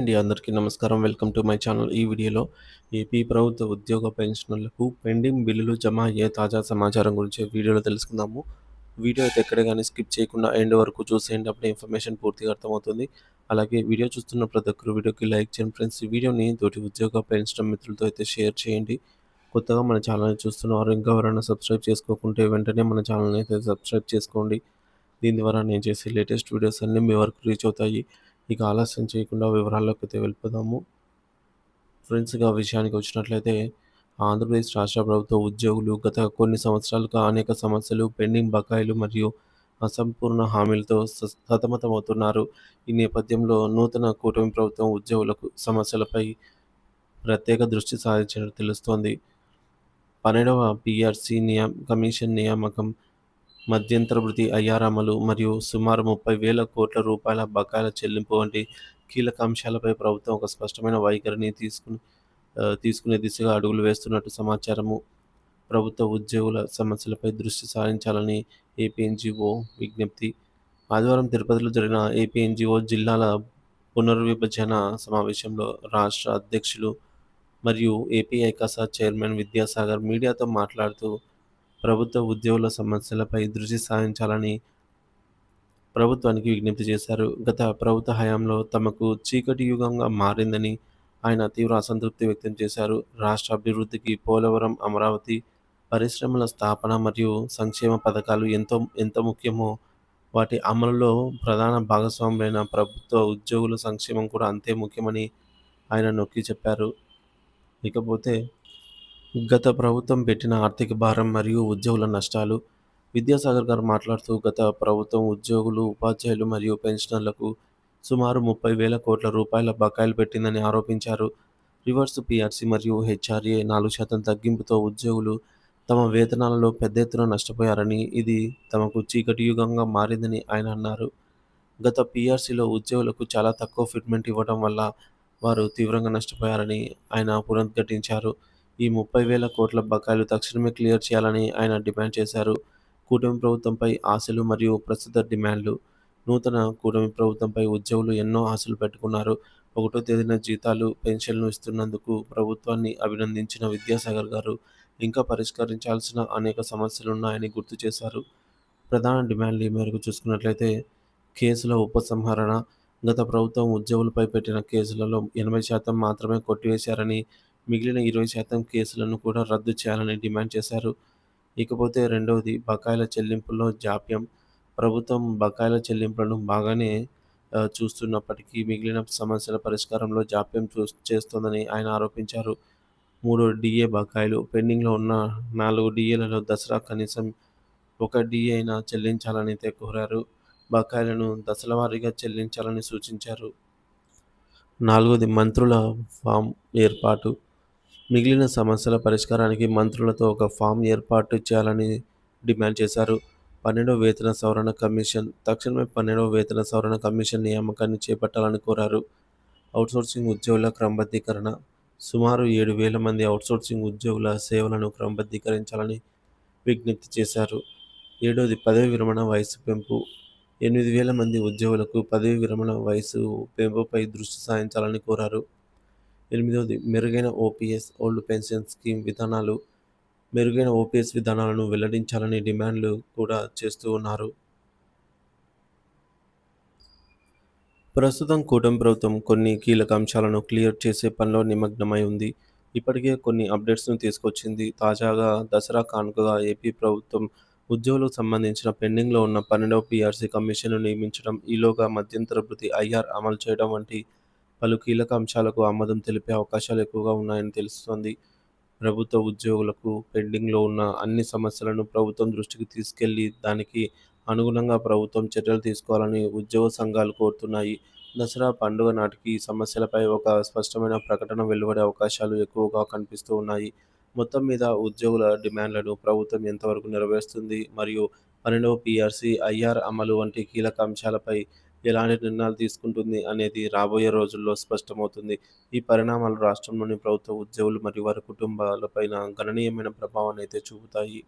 అండి అందరికీ నమస్కారం. Welcome to my channel. ఈ వీడియోలో ఏపీ ప్రభుత్వ ఉద్యోగ పెన్షనర్లకు పెండింగ్ బిల్లులు జమ అయ్యే తాజా సమాచారం గురించి వీడియోలో తెలుసుకుందాము. వీడియో అయితే ఎక్కడ గాని స్కిప్ చేయకుండా ఎండ్ వరకు చూసేయండి. అప్పుడే ఇన్ఫర్మేషన్ పూర్తిగా అర్థమవుతుంది. అలాగే వీడియో చూస్తున్న ప్రతి ఒక్కరు వీడియోకి లైక్ చేయండి ఫ్రెండ్స్. ఈ వీడియోని తోటి ఉద్యోగ పెన్షనర్ మిత్రులతో అయితే షేర్ చేయండి. కొత్తగా మన ఛానల్‌ని చూస్తున్నవారు ఇంకా ఎవరైనా సబ్స్క్రైబ్ చేసుకోకుంటే వెంటనే మన ఛానల్‌ని అయితే సబ్స్క్రైబ్ చేసుకోండి. దీని ద్వారా నేను చేసే లేటెస్ట్ వీడియోస్ అన్నీ మీ వరకు రీచ్ అవుతాయి. ఇక ఆలస్యం చేయకుండా వివరాల్లోకైతే వెళ్ళిపోదాము. ఫ్రెండ్స్ ఇక విషయానికి వచ్చినట్లయితే ఆంధ్రప్రదేశ్ రాష్ట్ర ప్రభుత్వ ఉద్యోగులు గత కొన్ని సంవత్సరాలుగా అనేక సమస్యలు, పెండింగ్ బకాయిలు మరియు అసంపూర్ణ హామీలతో సతమతమవుతున్నారు. ఈ నేపథ్యంలో నూతన కూటమి ప్రభుత్వం ఉద్యోగులకు సమస్యలపై ప్రత్యేక దృష్టి సారించినట్టు తెలుస్తోంది. 12వ పీఆర్సీ కమిషన్ నియామకం, మధ్యంతర భృతి ఐఆర్ అమలు మరియు సుమారు 30,000 కోట్ల రూపాయల బకాయిల చెల్లింపు వంటి కీలక అంశాలపై ప్రభుత్వం ఒక స్పష్టమైన వైఖరిని తీసుకునే దిశగా అడుగులు వేస్తున్నట్టు సమాచారము. ప్రభుత్వ ఉద్యోగుల సమస్యలపై దృష్టి సారించాలని ఏపీ ఎన్‌జీఓ విజ్ఞప్తి. ఆదివారం తిరుపతిలో జరిగిన ఏపీ ఎన్‌జీఓ జిల్లాల పునర్విభజన సమావేశంలో రాష్ట్ర అధ్యక్షులు మరియు ఏపీ ఐకాసా చైర్మన్ విద్యాసాగర్ మీడియాతో మాట్లాడుతూ ప్రభుత్వ ఉద్యోగుల సమస్యలపై దృష్టి సారించాలని ప్రభుత్వానికి విజ్ఞప్తి చేశారు. గత ప్రభుత్వ హయాంలో తమకు చీకటి యుగంగా మారిందని ఆయన తీవ్ర అసంతృప్తి వ్యక్తం చేశారు. రాష్ట్ర అభివృద్ధికి పోలవరం, అమరావతి, పరిశ్రమల స్థాపన మరియు సంక్షేమ పథకాలు ఎంత ముఖ్యమో వాటి అమలులో ప్రధాన భాగస్వాములైన ప్రభుత్వ ఉద్యోగుల సంక్షేమం కూడా అంతే ముఖ్యమని ఆయన నొక్కి చెప్పారు. ఇకపోతే గత ప్రభుత్వం పెట్టిన ఆర్థిక భారం మరియు ఉద్యోగుల నష్టాలు. విద్యాసాగర్ గారు మాట్లాడుతూ గత ప్రభుత్వం ఉద్యోగులు, ఉపాధ్యాయులు మరియు పెన్షనర్లకు సుమారు 30,000 కోట్ల రూపాయల బకాయిలు పెట్టిందని ఆరోపించారు. రివర్స్ పీఆర్సీ మరియు హెచ్ఆర్ఏ 4% తగ్గింపుతో ఉద్యోగులు తమ వేతనాలలో పెద్ద ఎత్తున నష్టపోయారని, ఇది తమకు చీకటి యుగంగా మారిందని ఆయన అన్నారు. గత పీఆర్సీలో ఉద్యోగులకు చాలా తక్కువ ఫిట్మెంట్ ఇవ్వడం వల్ల వారు తీవ్రంగా నష్టపోయారని ఆయన పునరుద్ఘాటించారు. ఈ 30,000 కోట్ల బకాయిలు తక్షణమే క్లియర్ చేయాలని ఆయన డిమాండ్ చేశారు. కూటమి ప్రభుత్వంపై ఆశలు మరియు ప్రస్తుత డిమాండ్లు. నూతన కూటమి ప్రభుత్వంపై ఉద్యోగులు ఎన్నో ఆశలు పెట్టుకున్నారు. 1వ తేదీన జీతాలు, పెన్షన్లు ఇస్తున్నందుకు ప్రభుత్వాన్ని అభినందించిన విద్యాసాగర్ గారు ఇంకా పరిష్కరించాల్సిన అనేక సమస్యలున్నాయని గుర్తు చేశారు. ప్రధాన డిమాండ్లు ఈ మేరకు చూసుకున్నట్లయితే కేసుల ఉపసంహరణ. గత ప్రభుత్వం ఉద్యోగులపై పెట్టిన కేసులలో 80% మాత్రమే కొట్టివేశారని, మిగిలిన 20% కేసులను కూడా రద్దు చేయాలని డిమాండ్ చేశారు. ఇకపోతే రెండవది బకాయిల చెల్లింపుల్లో జాప్యం. ప్రభుత్వం బకాయిల చెల్లింపులను బాగానే చూస్తున్నప్పటికీ మిగిలిన సమస్యల పరిష్కారంలో జాప్యం చేస్తోందని ఆయన ఆరోపించారు. 3 డీఏ బకాయిలు. పెండింగ్‌లో ఉన్న 4 డీఏలలో దసరా కనీసం 1 డీఏ అయినా చెల్లించాలని కోరారు. బకాయిలను దశలవారీగా చెల్లించాలని సూచించారు. 4వది మంత్రుల ఫామ్ ఏర్పాటు. మిగిలిన సమస్యల పరిష్కారానికి మంత్రులతో ఒక ఫామ్ ఏర్పాటు చేయాలని డిమాండ్ చేశారు. 12వ వేతన సవరణ కమిషన్. తక్షణమే 12వ వేతన సవరణ కమిషన్ నియామకాన్ని చేపట్టాలని కోరారు. ఔట్సోర్సింగ్ ఉద్యోగుల క్రమబద్ధీకరణ. సుమారు 7,000 మంది ఔట్సోర్సింగ్ ఉద్యోగుల సేవలను క్రమబద్ధీకరించాలని విజ్ఞప్తి చేశారు. 7వది పదవీ విరమణ వయసు పెంపు. 8,000 మంది ఉద్యోగులకు పదవీ విరమణ వయసు పెంపుపై దృష్టి సారించాలని కోరారు. 8వది మెరుగైన ఓపీఎస్, ఓల్డ్ పెన్షన్ స్కీమ్ విధానాలు. మెరుగైన ఓపీఎస్ విధానాలను వెల్లడించాలని డిమాండ్లు కూడా చేస్తూ ఉన్నారు. ప్రస్తుతం కూటమి ప్రభుత్వం కొన్ని కీలక అంశాలను క్లియర్ చేసే పనిలో నిమగ్నమై ఉంది. ఇప్పటికే కొన్ని అప్డేట్స్‌ను తీసుకొచ్చింది. తాజాగా దసరా కానుకగా ఏపీ ప్రభుత్వం ఉద్యోగులకు సంబంధించిన పెండింగ్‌లో ఉన్న 12వ పీఆర్సీ కమిషన్‌ను నియమించడం, ఈలోగా మధ్యంతర భృతి ఐఆర్ అమలు చేయడం వంటి పలు కీలక అంశాలకు ఆమోదం తెలిపే అవకాశాలు ఎక్కువగా ఉన్నాయని తెలుస్తోంది. ప్రభుత్వ ఉద్యోగులకు పెండింగ్‌లో ఉన్న అన్ని సమస్యలను ప్రభుత్వం దృష్టికి తీసుకెళ్లి దానికి అనుగుణంగా ప్రభుత్వం చర్యలు తీసుకోవాలని ఉద్యోగ సంఘాలు కోరుతున్నాయి. దసరా పండుగ నాటికి ఈ సమస్యలపై ఒక స్పష్టమైన ప్రకటన వెలువడే అవకాశాలు ఎక్కువగా కనిపిస్తూ ఉన్నాయి. మొత్తం మీద ఉద్యోగుల డిమాండ్లను ప్రభుత్వం ఎంతవరకు నెరవేరుస్తుంది మరియు 12వ పీఆర్సీ, ఐఆర్ అమలు వంటి కీలక అంశాలపై ఎలాంటి నిర్ణయాలు తీసుకుంటుంది అనేది రాబోయే రోజుల్లో స్పష్టమవుతుంది. ఈ పరిణామాలు రాష్ట్రంలోని ప్రభుత్వ ఉద్యోగులు మరియు వారి కుటుంబాలపైన గణనీయమైన ప్రభావాన్ని అయితే చూపుతాయి.